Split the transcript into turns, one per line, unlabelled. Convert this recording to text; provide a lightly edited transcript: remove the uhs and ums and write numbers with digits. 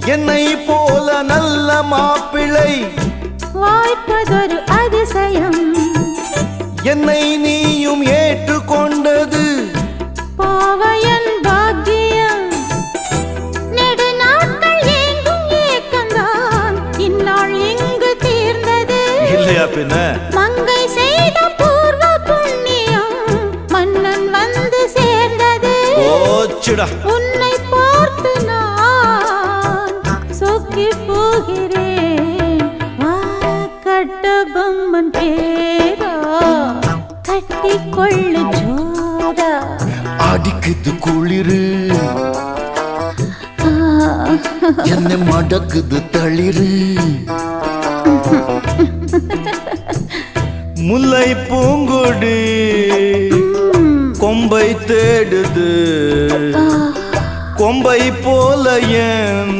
என்னை போல நல்ல மாப்பிள்ளை
வாய்ப்பதொரு அதிசயம்.
என்னை நீயும் ஏற்றுக்கொண்டது
பாவையன் பாக்கியம். நெடுநாட்கள் ஏங்கும் ஏக்கந்தான் இந்நாள் இங்கு தீர்ந்தது.
இல்லையா பின்ன?
மங்கை செய்த பூர்வ புண்ணியம் மன்னன் வந்து சேர்ந்தது.
ஓச்சுடா.
உன்னை பார்த்து நான் சொக்கி போகிறேன். கட்டபொம்மன் பேரா கட்டிக்கொள்ளு ஜோரா.
அடிக்குது குளிரு என்னை மடக்குது தளிரு. முல்லை பூங்கொடி கொம்பை தேடுது கொம்பை போல என்